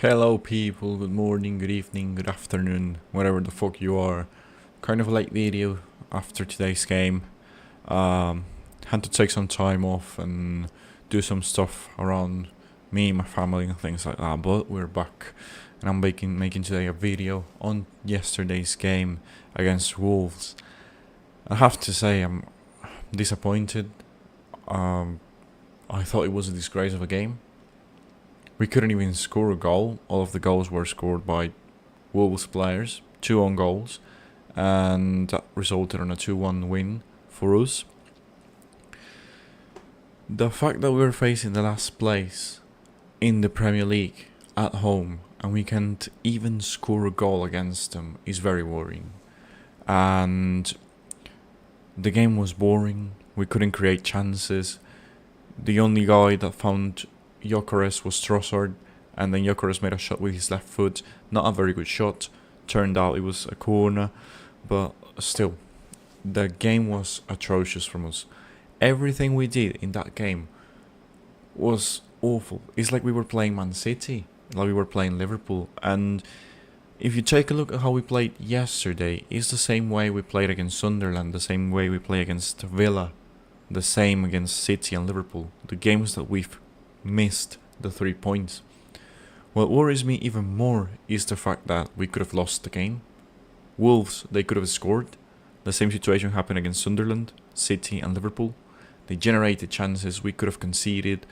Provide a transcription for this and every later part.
Hello people, good morning, good evening, good afternoon, whatever the fuck you are. Kind of a late video after today's game. Had to take some time off and do some stuff around me, my family and things like that, but we're back. And I'm making today a video on yesterday's game against Wolves. I have to say I'm disappointed. I thought it was a disgrace of a game. We couldn't even score a goal. All of the goals were scored by Wolves players, 2 own goals, and that resulted in a 2-1 win for us. The fact that we're facing the last place in the Premier League at home and we can't even score a goal against them is very worrying. And the game was boring. We couldn't create chances. The only guy that found Gyokeres was Trossard, and then Gyokeres made a shot with his left foot. Not a very good shot. Turned out it was a corner, but still, the game was atrocious from us. Everything we did in that game was awful. It's like we were playing Man City, like we were playing Liverpool. And if you take a look at how we played yesterday, it's the same way we played against Sunderland, the same way we play against Villa, the same against City and Liverpool. The games that we've missed the 3 points. What worries me even more is the fact that we could have lost the game. Wolves, they could have scored. The same situation happened against Sunderland, City and Liverpool. They generated chances, we could have conceded.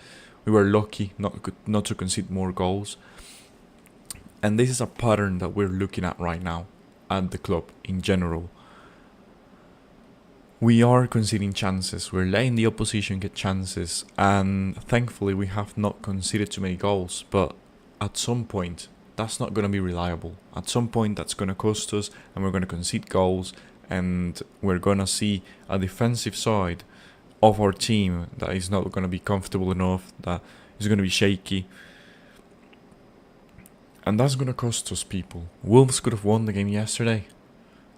We were lucky not to concede more goals. And this is a pattern that we're looking at right now at the club in general. We are conceding chances, we're letting the opposition get chances, and thankfully we have not conceded too many goals, but at some point that's not going to be reliable. At some point that's going to cost us and we're going to concede goals, and we're going to see a defensive side of our team that is not going to be comfortable enough, that is going to be shaky, and that's going to cost us people. Wolves could have won the game yesterday.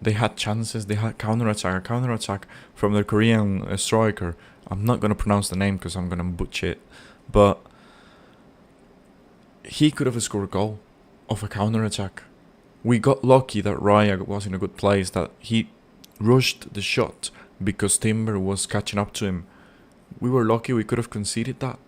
They had chances, they had a counter-attack from the Korean striker. I'm not going to pronounce the name because I'm going to butcher it, but he could have scored a goal off a counter-attack. We got lucky that Raya was in a good place, that he rushed the shot because Timber was catching up to him. We were lucky, we could have conceded that.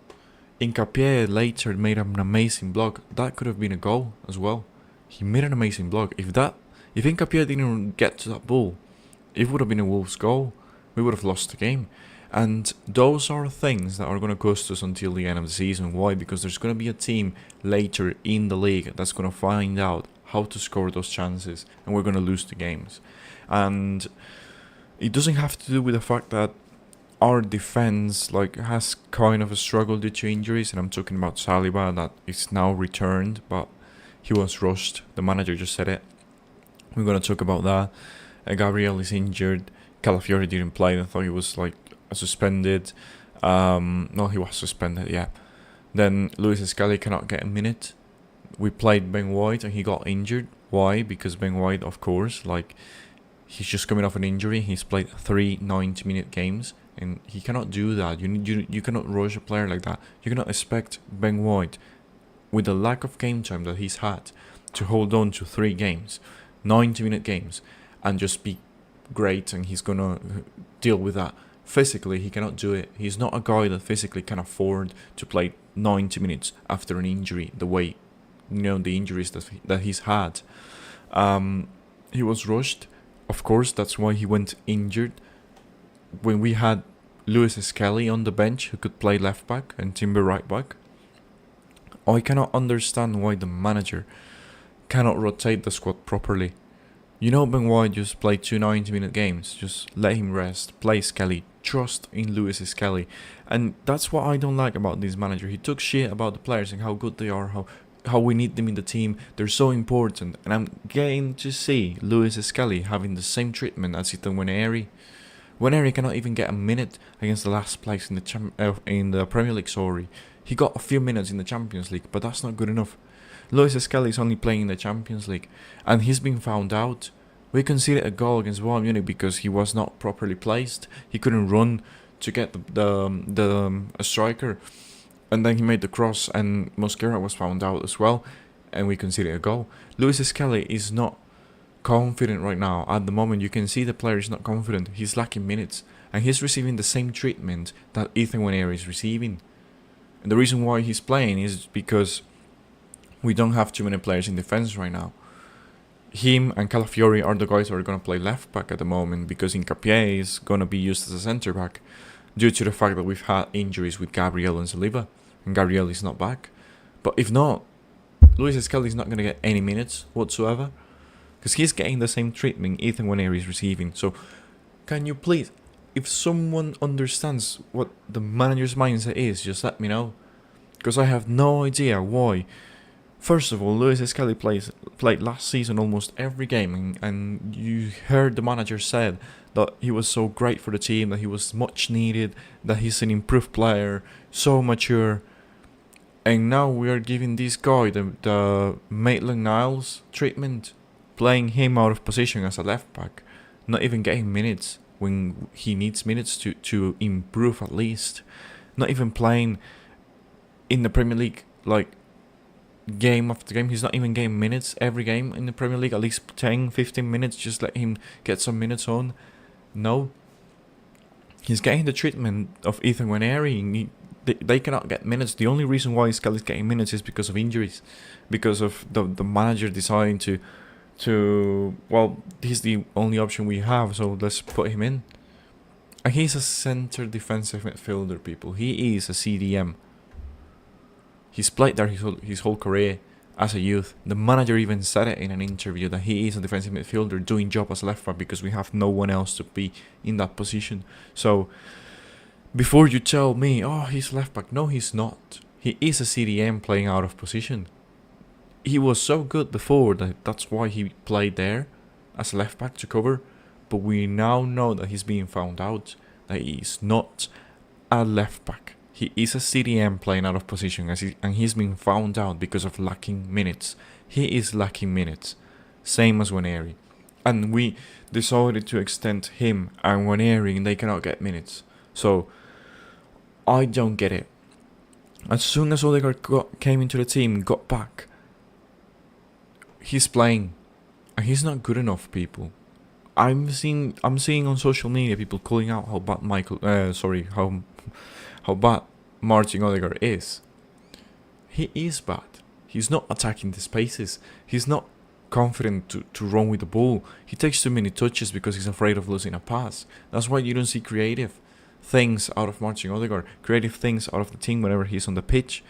Hincapié later made an amazing block. That could have been a goal as well. He made an amazing block. If Hincapié didn't get to that ball, it would have been a Wolves goal. We would have lost the game. And those are things that are going to cost us until the end of the season. Why? Because there's going to be a team later in the league that's going to find out how to score those chances, and we're going to lose the games. And it doesn't have to do with the fact that our defense has kind of a struggle due to injuries, and I'm talking about Saliba that is now returned, but he was rushed. The manager just said it. We're going to talk about that. Gabriel is injured. Calafiori didn't play. I thought he was suspended. No, he was suspended, yeah. Then Luis Escali cannot get a minute. We played Ben White and he got injured. Why? Because Ben White, of course, he's just coming off an injury. He's played 3 90-minute games and he cannot do that. You cannot rush a player like that. You cannot expect Ben White, with the lack of game time that he's had, to hold on to 3 games, 90-minute games, and just be great and he's gonna deal with that. Physically, he cannot do it. He's not a guy that physically can afford to play 90 minutes after an injury, the way, the injuries that he's had. He was rushed. Of course, that's why he went injured. When we had Luis Escali on the bench, who could play left back and Timber right back, I cannot understand why the manager cannot rotate the squad properly. Ben White just played 2 90-minute games. Just let him rest. Play Skelly. Trust in Luis Skelly. And that's what I don't like about this manager. He took shit about the players and how good they are, how we need them in the team. They're so important. And I'm getting to see Luis Skelly having the same treatment as Ethan Waneri. Waneri cannot even get a minute against the last place in the Premier League. He got a few minutes in the Champions League, but that's not good enough. Luis Escali is only playing in the Champions League, and he's been found out. We conceded a goal against Bayern Munich because he was not properly placed. He couldn't run to get the striker, and then he made the cross, and Mosquera was found out as well. and we conceded a goal. Lewis Skelly is not confident right now. At the moment, you can see the player is not confident. He's lacking minutes, and he's receiving the same treatment that Ethan Waneri is receiving. And the reason why he's playing is because we don't have too many players in defense right now. Him and Calafiori are the guys who are going to play left back at the moment, because Hincapié is going to be used as a centre back due to the fact that we've had injuries with Gabriel and Saliba, and Gabriel is not back. But if not, Luis Skelly is not going to get any minutes whatsoever, because he's getting the same treatment Ethan Waneri is receiving. So can you please, if someone understands what the manager's mindset is, just let me know, because I have no idea why. First of all, Luis Skelly played last season almost every game, and you heard the manager said that he was so great for the team, that he was much needed, that he's an improved player, so mature. And now we are giving this guy the Maitland-Niles treatment, playing him out of position as a left back, not even getting minutes when he needs minutes to improve at least, not even playing in the Premier League like game after game. He's not even getting minutes every game in the Premier League, at least 10-15 minutes, just let him get some minutes on. No, he's getting the treatment of Ethan Waneri. They cannot get minutes. The only reason why Skelly's getting minutes is because of injuries, because of the manager deciding to well, he's the only option we have, so let's put him in. And he's a centre defensive midfielder, people. He is a CDM. He's played there his whole career as a youth. The manager even said it in an interview that he is a defensive midfielder doing job as left back because we have no one else to be in that position. So before you tell me, oh, he's left back, no, he's not. He is a CDM playing out of position. He was so good before that's why he played there as a left back to cover. But we now know that he's being found out, that he is not a left back. He is a CDM playing out of position, and he's been found out because of lacking minutes. He is lacking minutes, same as Waneri. And we decided to extend him and Waneri, and they cannot get minutes. So I don't get it. As soon as Odegaard came into the team, got back, he's playing, and he's not good enough, people. I'm seeing on social media people calling out how bad how bad Martin Odegaard is. He is bad. He's not attacking the spaces. He's not confident to run with the ball. He takes too many touches because he's afraid of losing a pass. That's why you don't see creative things out of Martin Odegaard, creative things out of the team whenever he's on the pitch.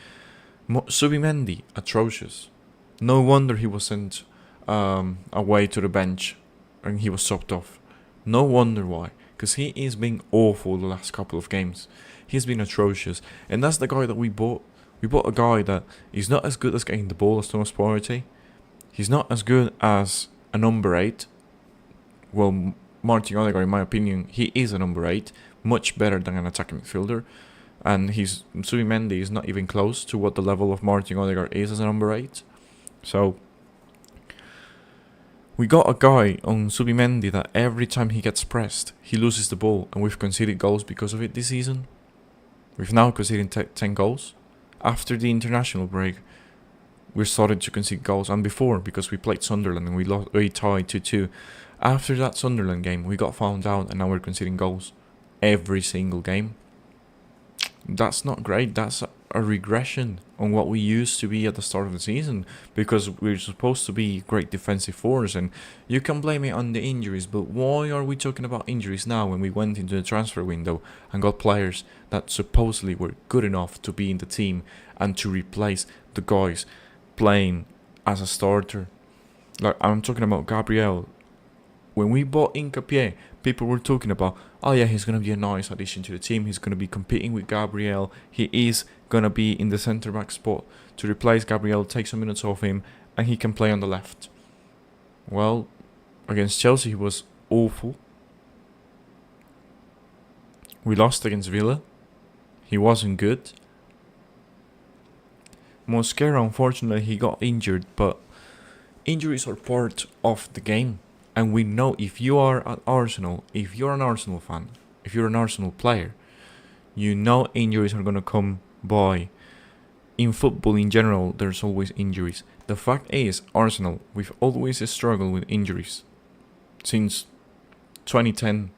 Subimendi, atrocious. No wonder he was sent away to the bench and he was subbed off. No wonder why, because he is being awful the last couple of games. He's been atrocious, and that's the guy that we bought. We bought a guy that is not as good as getting the ball as Thomas Partey. He's not as good as a number 8. Well, Martin Odegaard, in my opinion, he is a number 8, much better than an attacking midfielder. And Subimendi is not even close to what the level of Martin Odegaard is as a number 8. So we got a guy on Subimendi that every time he gets pressed, he loses the ball, and we've conceded goals because of it this season. We've now conceded 10 goals. After the international break, we started to concede goals, and before, because we played Sunderland and we tied 2-2. After that Sunderland game, we got found out, and now we're conceding goals every single game. That's not great. That's a regression on what we used to be at the start of the season, because we're supposed to be great defensive force. And you can blame it on the injuries, but why are we talking about injuries now when we went into the transfer window and got players that supposedly were good enough to be in the team and to replace the guys playing as a starter? Like, I'm talking about Gabriel. When we bought Hincapié, people were talking about, oh yeah, he's going to be a nice addition to the team. He's going to be competing with Gabriel. He is going to be in the centre-back spot to replace Gabriel, take some minutes off him, and he can play on the left. Well, against Chelsea, he was awful. We lost against Villa. He wasn't good. Mosquera, unfortunately, he got injured, but injuries are part of the game. And we know, if you are at Arsenal, if you're an Arsenal fan, if you're an Arsenal player, you know injuries are going to come by. in football in general, there's always injuries. The fact is, Arsenal, we've always struggled with injuries since 2010.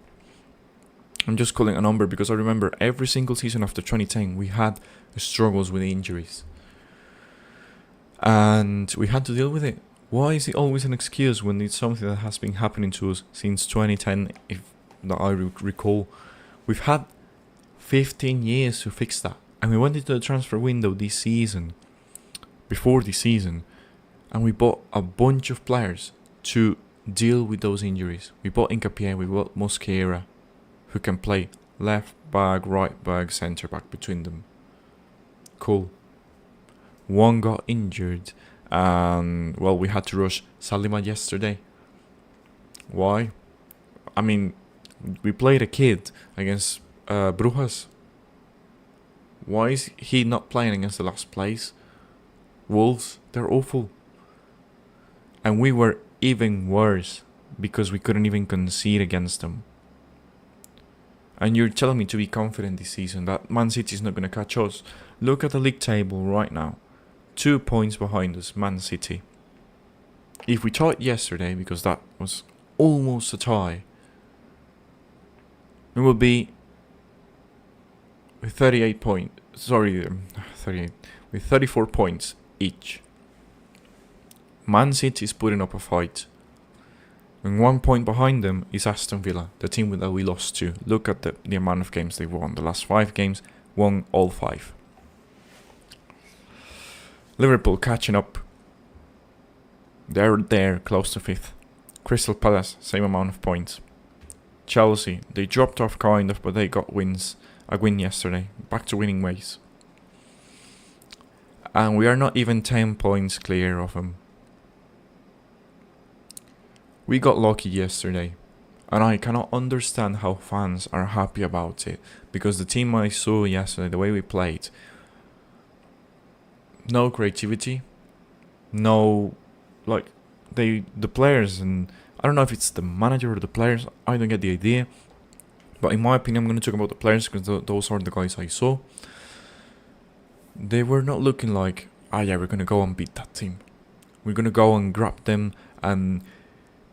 I'm just calling a number because I remember every single season after 2010 we had struggles with injuries. And we had to deal with it. Why is it always an excuse when it's something that has been happening to us since 2010, if I recall? We've had 15 years to fix that. And we went into the transfer window this season, before this season, and we bought a bunch of players to deal with those injuries. We bought Nkapie, we bought Mosquera, who can play left back, right back, centre back between them. Cool. One got injured, and well, we had to rush Salima yesterday. Why? I mean, we played a kid against Brujas. Why is he not playing against the last place? Wolves, they're awful. And we were even worse because we couldn't even concede against them. And you're telling me to be confident this season that Man City is not going to catch us. Look at the league table right now. 2 points behind us, Man City. If we tied yesterday, because that was almost a tie, it would be with 34 points each. Man City is putting up a fight. And 1 point behind them is Aston Villa, the team that we lost to. Look at the amount of games they've won. The last 5 games, won all 5. Liverpool catching up. They're there, close to 5th. Crystal Palace, same amount of points. Chelsea, they dropped off kind of, but they got wins. A win yesterday. Back to winning ways. And we are not even 10 points clear of them. We got lucky yesterday, and I cannot understand how fans are happy about it, because the team I saw yesterday, the way we played, no creativity, no, the players, and I don't know if it's the manager or the players, I don't get the idea, but in my opinion, I'm going to talk about the players, because those are the guys I saw. They were not looking like, yeah, we're going to go and beat that team. We're going to go and grab them and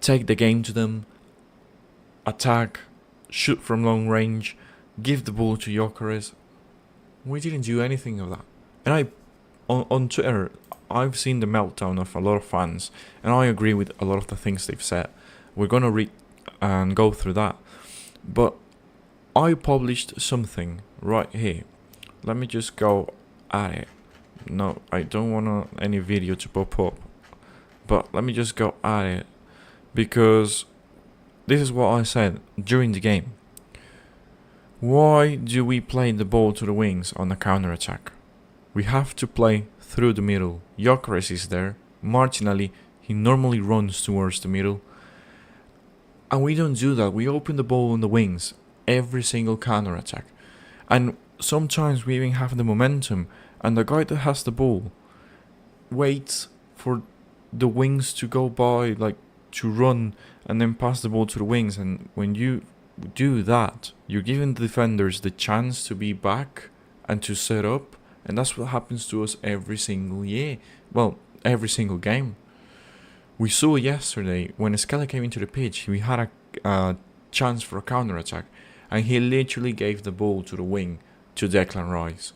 take the game to them, attack, shoot from long range, give the ball to Gyokeres. We didn't do anything of that. And on Twitter, I've seen the meltdown of a lot of fans, and I agree with a lot of the things they've said. We're going to read and go through that. But I published something right here. Let me just go at it. No, I don't want any video to pop up. But let me just go at it. Because this is what I said during the game. Why do we play the ball to the wings on the counter-attack? We have to play through the middle. Gyokeres is there. Marginally, he normally runs towards the middle. And we don't do that. We open the ball on the wings every single counter-attack. And sometimes we even have the momentum. And the guy that has the ball waits for the wings to go by, to run and then pass the ball to the wings. And when you do that, you're giving the defenders the chance to be back and to set up. And that's what happens to us every single year. Well, every single game. We saw yesterday when Skella came into the pitch, we had a chance for a counter-attack. And he literally gave the ball to the wing to Declan Rice,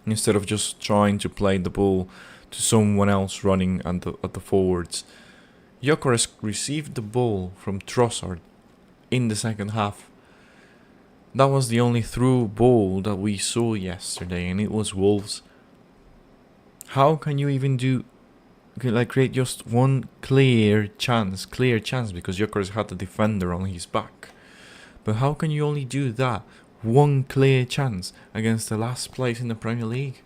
instead of just trying to play the ball to someone else running at the forwards. Gyokeres received the ball from Trossard in the second half. That was the only through ball that we saw yesterday, and it was Wolves. How can you even create just one clear chance, because Gyokeres had the defender on his back. But how can you only do that? One clear chance against the last place in the Premier League.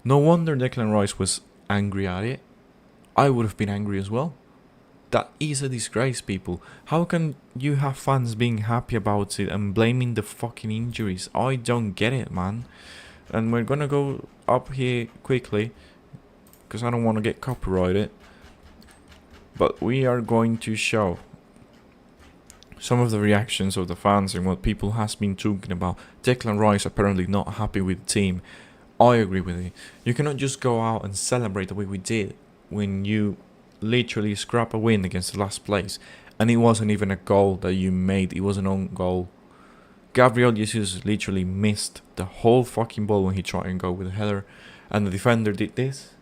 No wonder Declan Rice was angry at it. I would have been angry as well. That is a disgrace, people. How can you have fans being happy about it and blaming the fucking injuries? I don't get it, man. And we're gonna go up here quickly, because I don't want to get copyrighted. But we are going to show some of the reactions of the fans and what people has been talking about. Declan Rice apparently not happy with the team. I agree with it. You cannot just go out and celebrate the way we did when you literally scrap a win against the last place. And it wasn't even a goal that you made, it was an own goal. Gabriel Jesus literally missed the whole fucking ball when he tried and go with a header. And the defender did this.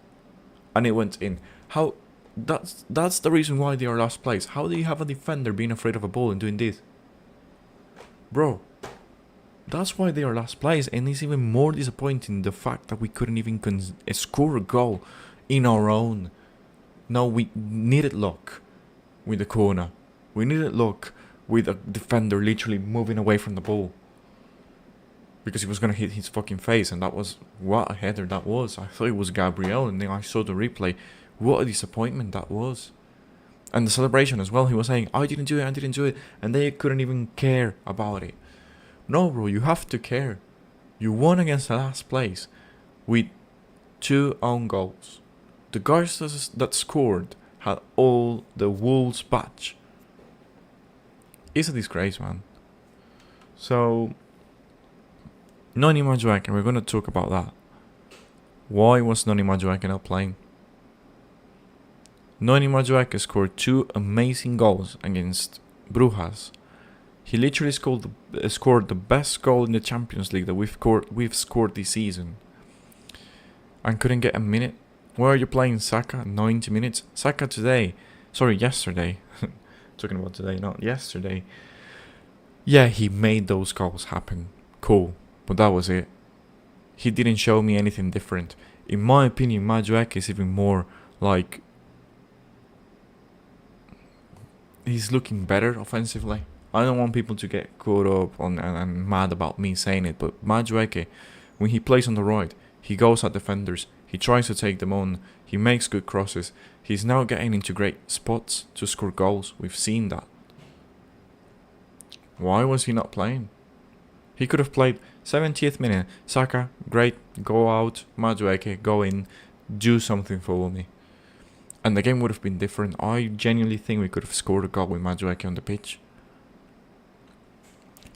And it went in. How? That's the reason why they are last place. How do you have a defender being afraid of a ball and doing this? Bro. That's why they are last place, and it's even more disappointing the fact that we couldn't even score a goal in our own. No, we needed luck with the corner. We needed luck with a defender literally moving away from the ball. Because he was going to hit his fucking face, and that was what a header that was. I thought it was Gabriel, and then I saw the replay. What a disappointment that was. And the celebration as well, he was saying, I didn't do it, and they couldn't even care about it. No, bro, you have to care. You won against the last place with 2 own goals. The guys that scored had all the Wolves badge. It's a disgrace, man. So, Noni Madueke, we're going to talk about that. Why was Noni Madueke not playing? Noni Madueke scored 2 amazing goals against Brujas. He literally scored the best goal in the Champions League that we've scored this season. And couldn't get a minute. Where are you playing Saka? 90 minutes. Saka yesterday. Talking about today, not yesterday. Yeah, he made those goals happen. Cool. But that was it. He didn't show me anything different. In my opinion, Madueke is even more like... he's looking better offensively. I don't want people to get caught up on and mad about me saying it, but Madueke, when he plays on the right, he goes at defenders, he tries to take them on, he makes good crosses, he's now getting into great spots to score goals. We've seen that. Why was he not playing? He could have played 70th minute, Saka, great, go out, Madueke, go in, do something for me. And the game would have been different. I genuinely think we could have scored a goal with Madueke on the pitch.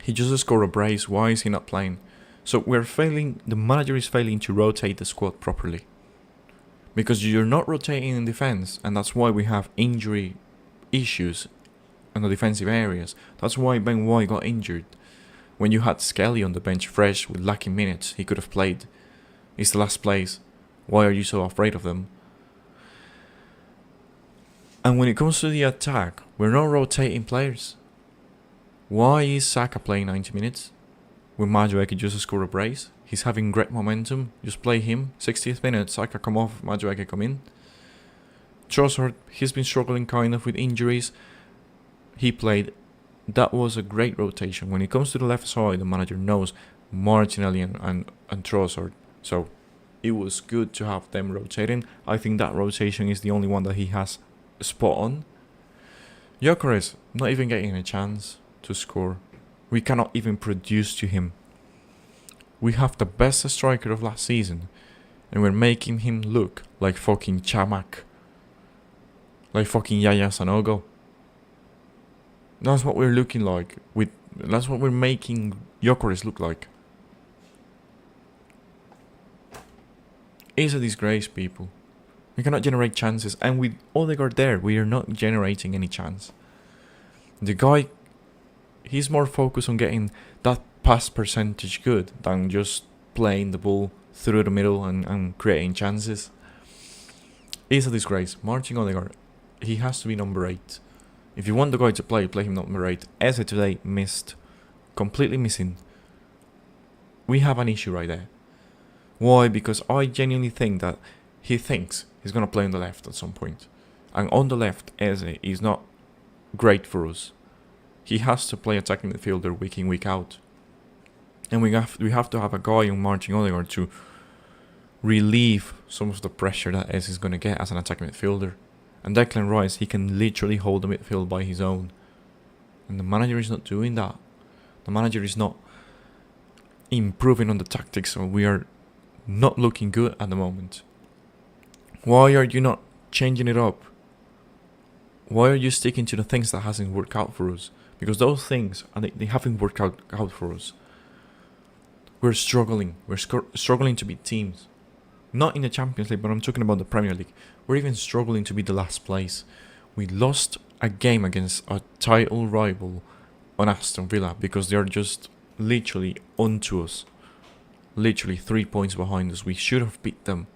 He just scored a brace. Why is he not playing? So the manager is failing to rotate the squad properly. Because you're not rotating in defense, and that's why we have injury issues in the defensive areas. That's why Ben White got injured. When you had Skelly on the bench fresh with lacking minutes, he could have played. It's the last place. Why are you so afraid of them? And when it comes to the attack, we're not rotating players. Why is Saka playing 90 minutes? When Madueke just scored a brace? He's having great momentum. Just play him. 60th minute, Saka come off, Madueke come in. Trossard, he's been struggling kind of with injuries. He played. That was a great rotation. When it comes to the left side, the manager knows Martinelli and Trossard. So it was good to have them rotating. I think that rotation is the only one that he has spot on. Gyokeres, not even getting a chance to score. We cannot even produce to him. We have the best striker of last season, and we're making him look like fucking Chamak. Like fucking Yaya Sanogo. That's what we're looking like. That's what we're making Gyokeres look like. It's a disgrace, people. We cannot generate chances, and with Odegaard there, we are not generating any chance. The guy, he's more focused on getting that pass percentage good than just playing the ball through the middle and creating chances. It's a disgrace. Martin Odegaard, he has to be number 8. If you want the guy to play him number 8. Eze today missed. Completely missing. We have an issue right there. Why? Because I genuinely think that he thinks he's going to play on the left at some point. And on the left, Eze is not great for us. He has to play attacking midfielder week in, week out. And we have to have a guy on Martin Odegaard to relieve some of the pressure that Eze is going to get as an attacking midfielder. And Declan Rice, he can literally hold the midfield by his own. And the manager is not doing that. The manager is not improving on the tactics, so we are not looking good at the moment. Why are you not changing it up? Why are you sticking to the things that hasn't worked out for us? Because those things, they haven't worked out for us. We're struggling. We're struggling to beat teams. Not in the Champions League, but I'm talking about the Premier League. We're even struggling to be the last place. We lost a game against a title rival on Aston Villa because they're just literally onto us. Literally 3 points behind us. We should have beat them.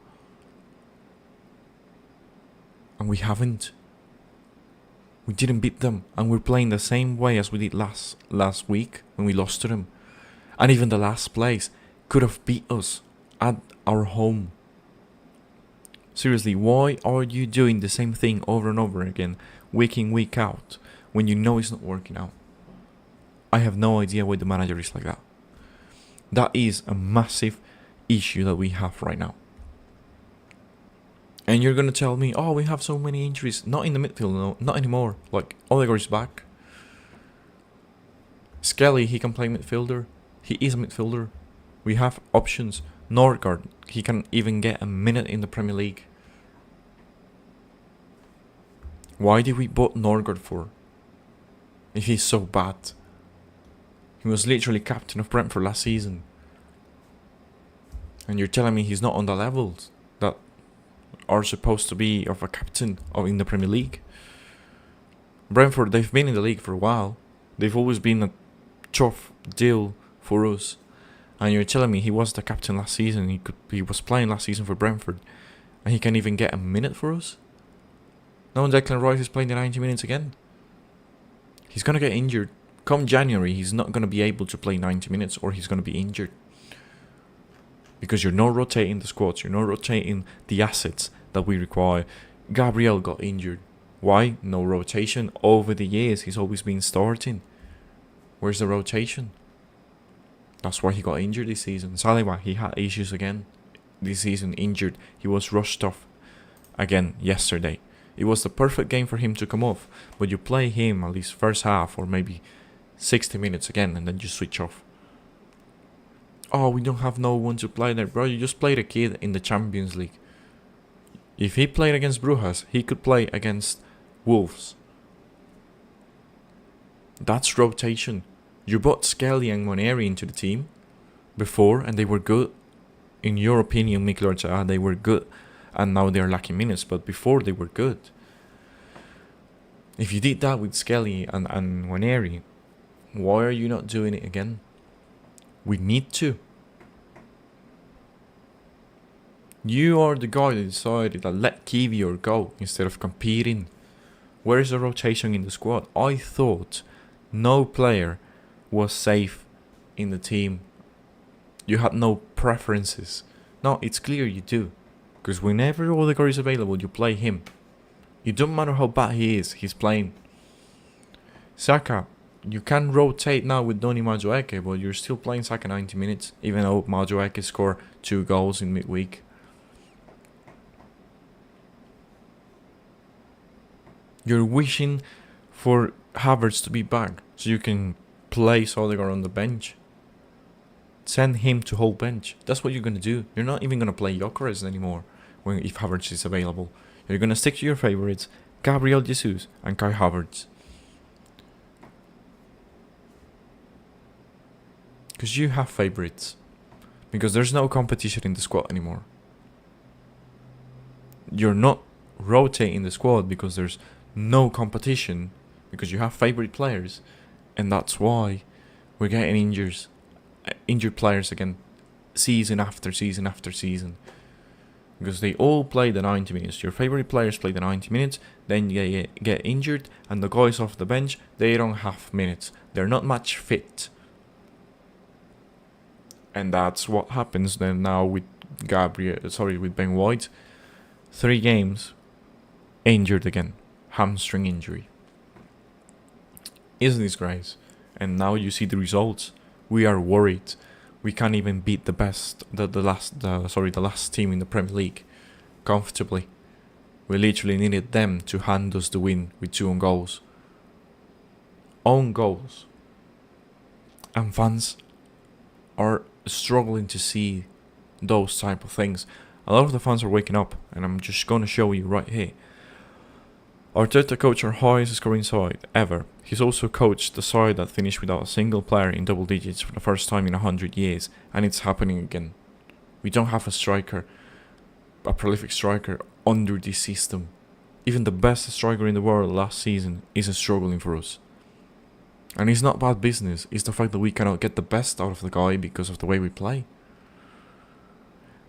And we haven't. We didn't beat them. And we're playing the same way as we did last week when we lost to them. And even the last place could have beat us at our home. Seriously, why are you doing the same thing over and over again, week in, week out, when you know it's not working out? I have no idea why the manager is like that. That is a massive issue that we have right now. And you're going to tell me, oh, we have so many injuries. Not in the midfield, no, not anymore. Like, Odegaard is back. Skelly, he can play midfielder. He is a midfielder. We have options. Norgard, he can even get a minute in the Premier League. Why did we bought Norgard for? If he's so bad. He was literally captain of Brentford last season. And you're telling me he's not on the levels that are supposed to be of a captain in the Premier League? Brentford, they've been in the league for a while. They've always been a tough deal for us. And you're telling me he was the captain last season. He was playing last season for Brentford. And he can't even get a minute for us? No, Declan Rice is playing the 90 minutes again. He's going to get injured. Come January, he's not going to be able to play 90 minutes or he's going to be injured. Because you're not rotating the squads. You're not rotating the assets that we require. Gabriel got injured. Why? No rotation. Over the years, he's always been starting. Where's the rotation? That's why he got injured this season. Saliba, he had issues again this season, injured. He was rushed off again yesterday. It was the perfect game for him to come off. But you play him at least first half or maybe 60 minutes again and then you switch off. Oh, we don't have no one to play there. Bro, you just played a kid in the Champions League. If he played against Brujas, he could play against Wolves. That's rotation. You brought Skelly and Moneri into the team before and they were good. In your opinion, Mikel Arteta, they were good. And now they're lacking minutes, but before they were good. If you did that with Skelly and Moneri, why are you not doing it again? We need to. You are the guy that decided that let Kivior go instead of competing. Where is the rotation in the squad? I thought no player was safe in the team. You had no preferences. No, it's clear you do. Because whenever Odegaard is available, you play him. It don't matter how bad he is, he's playing. Saka, you can rotate now with Donny Madueke, but you're still playing Saka 90 minutes, even though Madueke scored 2 goals in midweek. You're wishing for Havertz to be back, so you can place Odegaard on the bench. Send him to whole bench. That's what you're going to do. You're not even going to play Gyokeres anymore if Havertz is available. You're going to stick to your favourites, Gabriel Jesus and Kai Havertz. Because you have favourites. Because there's no competition in the squad anymore. You're not rotating the squad because there's no competition. Because you have favourite players. And that's why we're getting injured players again. Season after season after season. Because they all play the 90 minutes. Your favourite players play the 90 minutes. Then you get injured. And the guys off the bench, they don't have minutes. They're not match fit. And that's what happens then now with with Ben White. 3 games, injured again. Hamstring injury. Isn't this great? And now you see the results. We are worried. We can't even beat the last team in the Premier League comfortably. We literally needed them to hand us the win with 2 own goals. Own goals. And fans are struggling to see those type of things. A lot of the fans are waking up, and I'm just going to show you right here. Arteta coach our highest scoring side ever. He's also coached the side that finished without a single player in double digits for the first time in 100 years, and it's happening again. We don't have a prolific striker under this system. Even the best striker in the world last season is struggling for us. And it's not bad business, it's the fact that we cannot get the best out of the guy because of the way we play.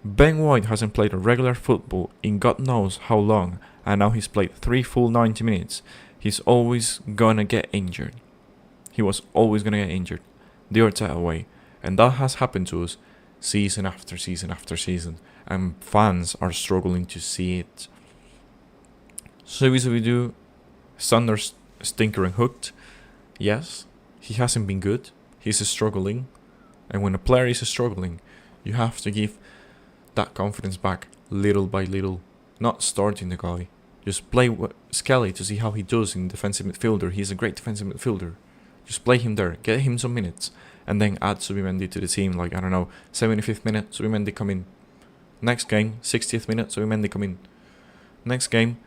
Ben White hasn't played a regular football in God knows how long, and now he's played 3 full 90 minutes. He's always gonna get injured. He was always gonna get injured, the Arteta way. And that has happened to us season after season after season. And fans are struggling to see it. So we do. Sanders stinker and hooked. Yes, he hasn't been good. He's struggling. And when a player is struggling, you have to give that confidence back little by little. Not starting the guy. Just play Skelly to see how he does in defensive midfielder. He's a great defensive midfielder. Just play him there. Get him some minutes. And then add Subimendi to the team. Like, I don't know, 75th minute, Subimendi come in. Next game, 60th minute, Subimendi come in. Next game,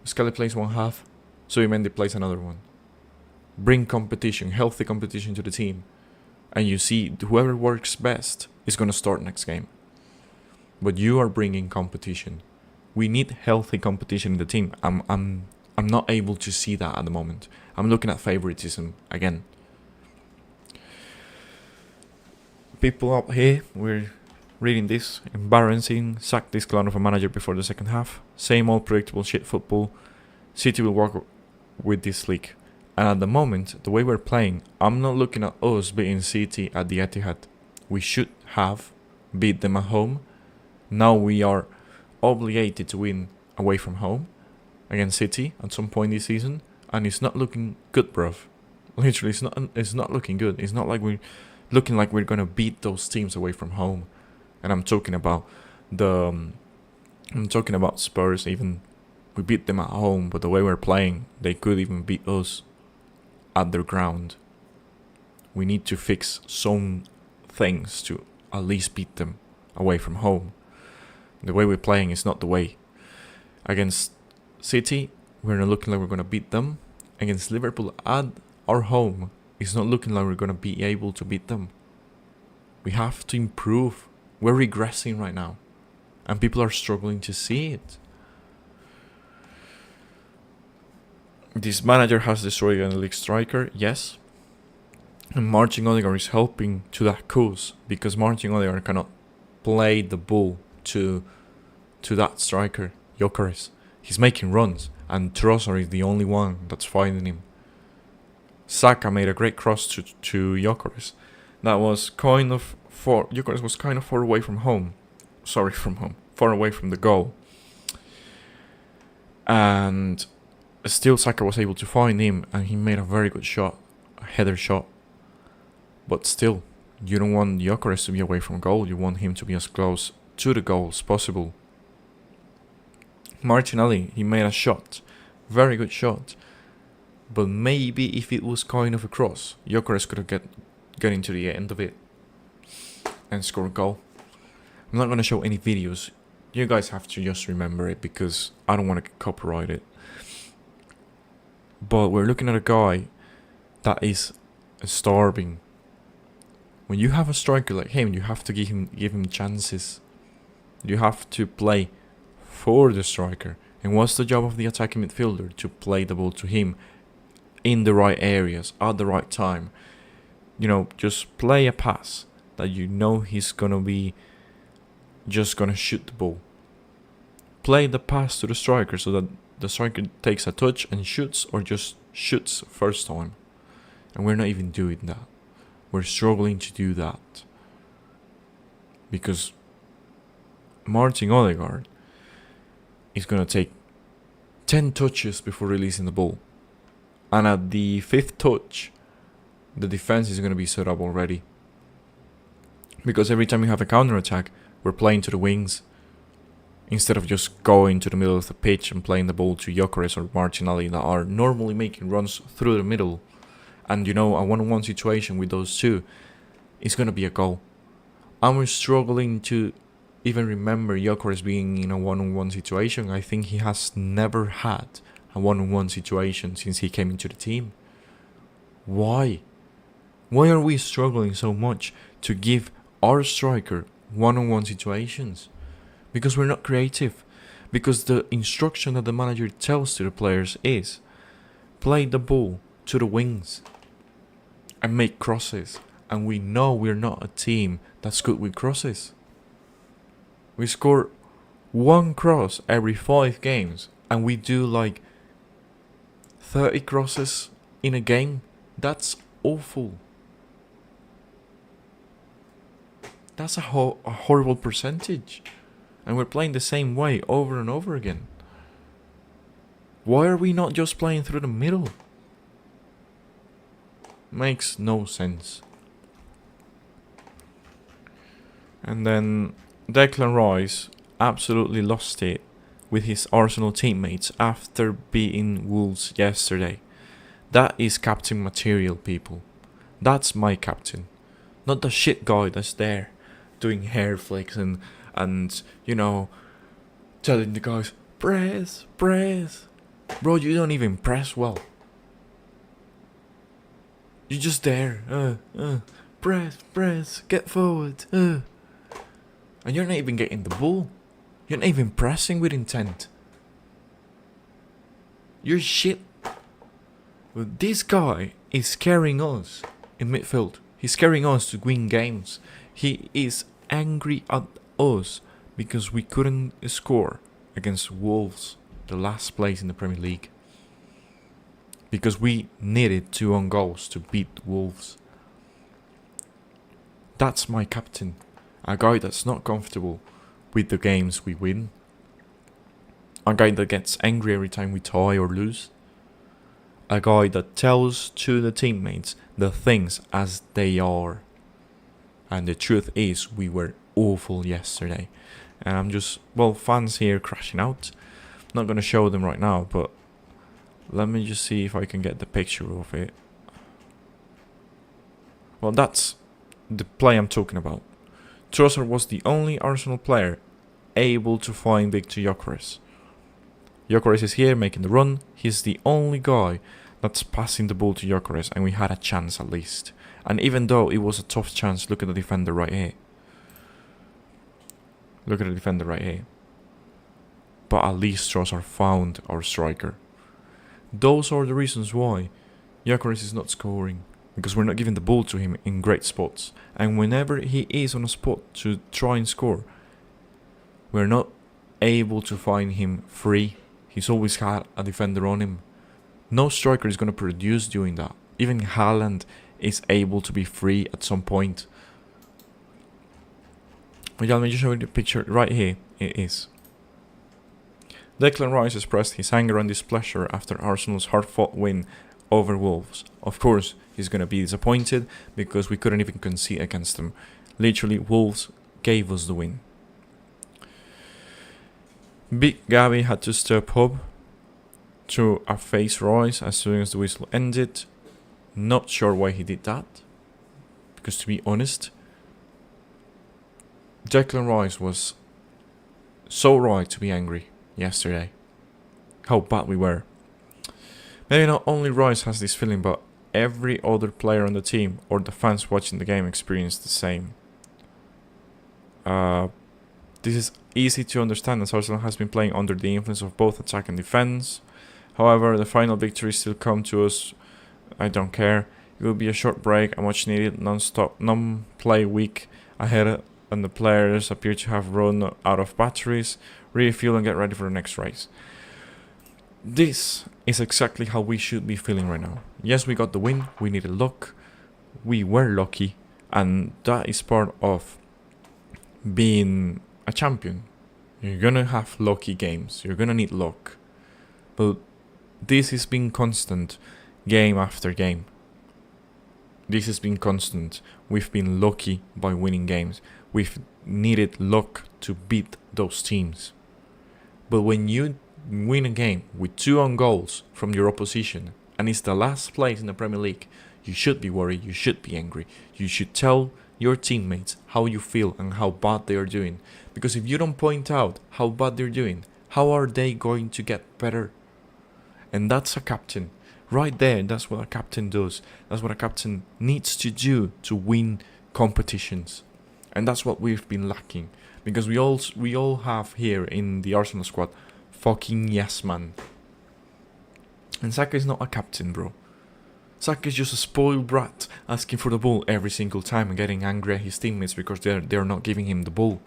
Skelly plays one half, Subimendi plays another one. Bring competition, healthy competition to the team. And you see, whoever works best is going to start next game. But you are bringing competition. We need healthy competition in the team. I'm not able to see that at the moment. I'm looking at favoritism again. People up here, we're reading this. Embarrassing. Sack this clown of a manager before the second half. Same old predictable shit football. City will work with this league. And at the moment, the way we're playing, I'm not looking at us beating City at the Etihad. We should have beat them at home. Now we are obligated to win away from home against City at some point this season, and it's not looking good, bruv. Literally, it's not looking good. It's not like we're looking like we're gonna beat those teams away from home. And I'm talking about Spurs. Even we beat them at home, but the way we're playing, they could even beat us at their ground. We need to fix some things to at least beat them away from home. The way we're playing is not the way. Against City, we're not looking like we're going to beat them. Against Liverpool at our home, it's not looking like we're going to be able to beat them. We have to improve. We're regressing right now. And people are struggling to see it. This manager has destroyed a league striker, yes. And Martin Odegaard is helping to that cause. Because Martin Odegaard cannot play the ball to that striker, Gyokeres. He's making runs, and Trossard is the only one that's finding him. Saka made a great cross to Gyokeres. That was kind of far. Gyokeres was kind of far away from home. Far away from the goal. And still Saka was able to find him, and he made a very good shot, a header shot. But still, you don't want Gyokeres to be away from goal. You want him to be as close to the goal as possible. Martinelli, he made a shot, very good shot, but maybe if it was kind of a cross, Gyokeres could have get into the end of it and score a goal. I'm not going to show any videos. You guys have to just remember it because I don't want to get copyrighted. But we're looking at a guy that is starving. When you have a striker like him, you have to give him chances. You have to play for the striker. And what's the job of the attacking midfielder? To play the ball to him in the right areas at the right time. You know, just play a pass that you know he's gonna be just gonna shoot the ball. Play the pass to the striker so that the striker takes a touch and shoots, or just shoots first time. And we're not even doing that. We're struggling to do that. Because Martin Odegaard is going to take 10 touches before releasing the ball. And at the 5th touch, the defense is going to be set up already. Because every time we have a counter-attack, we're playing to the wings. Instead of just going to the middle of the pitch and playing the ball to Gyokeres or Martinelli that are normally making runs through the middle. And you know, a 1-on-1 situation with those two is going to be a goal. And we're struggling to even remember Gyokeres being in a 1-on-1 situation. I think he has never had a 1-on-1 situation since he came into the team. Why? Why are we struggling so much to give our striker one-on-one situations? Because we're not creative. Because the instruction that the manager tells to the players is play the ball to the wings and make crosses. And we know we're not a team that's good with crosses. We score one cross every 5 games and we do like 30 crosses in a game. That's awful. That's a horrible percentage. And we're playing the same way over and over again. Why are we not just playing through the middle? Makes no sense. And then Declan Rice absolutely lost it with his Arsenal teammates after beating Wolves yesterday. That is captain material, people. That's my captain. Not the shit guy that's there doing hair flicks and you know, telling the guys, press. Bro, you don't even press well. You're just there. Press, get forward. And you're not even getting the ball. You're not even pressing with intent. You're shit. Well, this guy is carrying us in midfield. He's carrying us to win games. He is angry at us because we couldn't score against Wolves, the last place in the Premier League. Because we needed 2 own goals to beat Wolves. That's my captain. A guy that's not comfortable with the games we win. A guy that gets angry every time we tie or lose. A guy that tells to the teammates the things as they are. And the truth is, we were awful yesterday. And I'm just, fans here crashing out. Not going to show them right now, but let me just see if I can get the picture of it. Well, that's the play I'm talking about. Trossard was the only Arsenal player able to find Victor Gyokeres. Gyokeres is here making the run. He's the only guy that's passing the ball to Gyokeres, and we had a chance at least. And even though it was a tough chance, look at the defender right here. Look at the defender right here. But at least Trossard found our striker. Those are the reasons why Gyokeres is not scoring. Because we're not giving the ball to him in great spots. And whenever he is on a spot to try and score, we're not able to find him free. He's always had a defender on him. No striker is going to produce doing that. Even Haaland is able to be free at some point. But yeah, let me just show you the picture right here. It is. Declan Rice expressed his anger and displeasure after Arsenal's hard-fought win over Wolves. Of course, he's going to be disappointed because we couldn't even concede against them. Literally, Wolves gave us the win. Big Gabby had to step up to a face Rice as soon as the whistle ended. Not sure why he did that. Because to be honest, Declan Rice was so right to be angry yesterday. How bad we were. Maybe not only Rice has this feeling, but every other player on the team or the fans watching the game experienced the same. This is easy to understand as Arsenal has been playing under the influence of both attack and defense. However, the final victory still come to us. I don't care. It will be a short break, a much needed non-stop non-play week ahead, and the players appear to have run out of batteries. Refuel and get ready for the next race. This is exactly how we should be feeling right now. Yes, we got the win. We needed luck. We were lucky, and that is part of being a champion. You're gonna have lucky games. You're gonna need luck, but this has been constant, game after game. This has been constant. We've been lucky by winning games. We've needed luck to beat those teams. But when you win a game with 2 own goals from your opposition and it's the last place in the Premier League, you should be worried, you should be angry. You should tell your teammates how you feel and how bad they are doing. Because if you don't point out how bad they're doing, how are they going to get better? And that's a captain. Right there, that's what a captain does. That's what a captain needs to do to win competitions. And that's what we've been lacking. Because we all have here in the Arsenal squad fucking yes man. And Saka is not a captain, bro. Saka is just a spoiled brat asking for the ball every single time and getting angry at his teammates because they're not giving him the ball.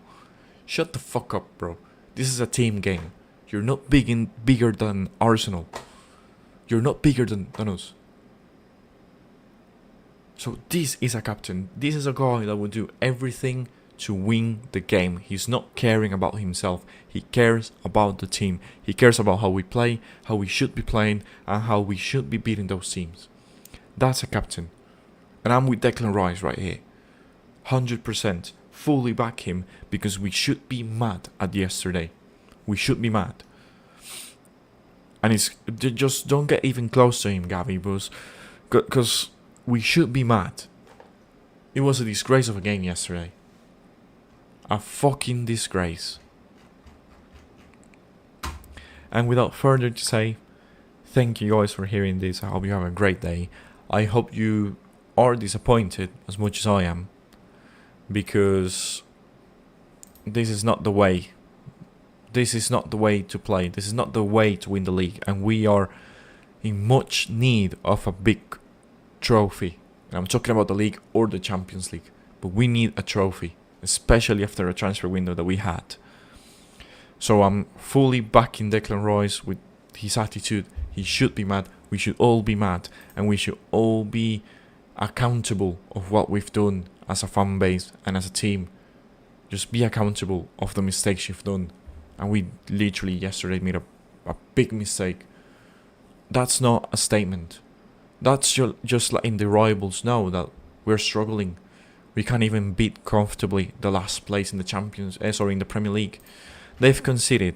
Shut the fuck up, bro. This is a team game. You're not bigger than Arsenal. You're not bigger than us. So this is a captain. This is a guy that will do everything to win the game. He's not caring about himself. He cares about the team. He cares about how we play, how we should be playing, and how we should be beating those teams. That's a captain. And I'm with Declan Rice right here. 100%. Fully back him because we should be mad at yesterday. We should be mad. And it's just don't get even close to him, Gavi, because we should be mad. It was a disgrace of a game yesterday. A fucking disgrace. And without further to say, thank you guys for hearing this. I hope you have a great day. I hope you are disappointed as much as I am, because this is not the way. This is not the way to play. This is not the way to win the league. And we are in much need of a big trophy. And I'm talking about the league or the Champions League. But we need a trophy, especially after a transfer window that we had. So I'm fully backing Declan Rice with his attitude. He should be mad. We should all be mad. And we should all be accountable of what we've done as a fan base and as a team. Just be accountable of the mistakes you've done. And we literally yesterday made a big mistake. That's not a statement. That's just letting the rivals know that we're struggling. We can't even beat comfortably the last place in the in the Premier League. They've conceded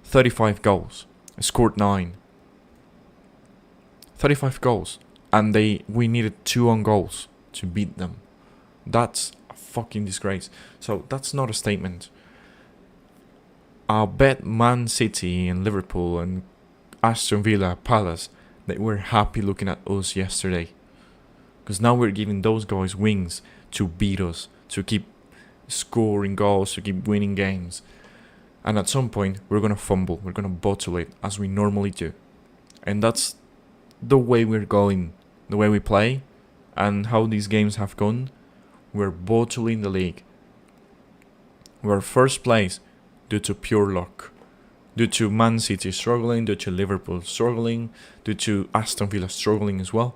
35 goals, scored 9. 35 goals, and we needed 2 on goals to beat them. That's a fucking disgrace. So that's not a statement. I bet Man City and Liverpool and Aston Villa, Palace, they were happy looking at us yesterday. Because now we're giving those guys wings to beat us, to keep scoring goals, to keep winning games. And at some point, we're going to fumble, we're going to bottle it, as we normally do. And that's the way we're going, the way we play, and how these games have gone. We're bottling the league. We're first place due to pure luck, due to Man City struggling, due to Liverpool struggling, due to Aston Villa struggling as well.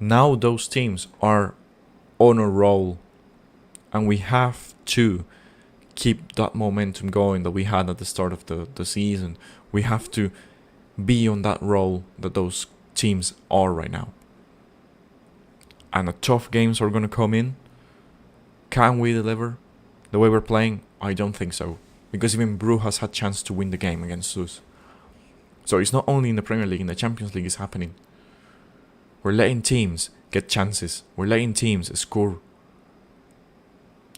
Now those teams are on a roll, and we have to keep that momentum going that we had at the start of the season. We have to be on that roll that those teams are right now. And the tough games are going to come in. Can we deliver the way we're playing? I don't think so. Because even Bru has had chance to win the game against us. So it's not only in the Premier League, in the Champions League it's happening. We're letting teams get chances. We're letting teams score.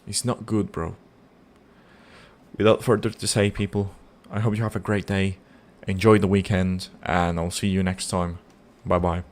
It's not good, bro. Without further to say, people, I hope you have a great day. Enjoy the weekend, and I'll see you next time. Bye-bye.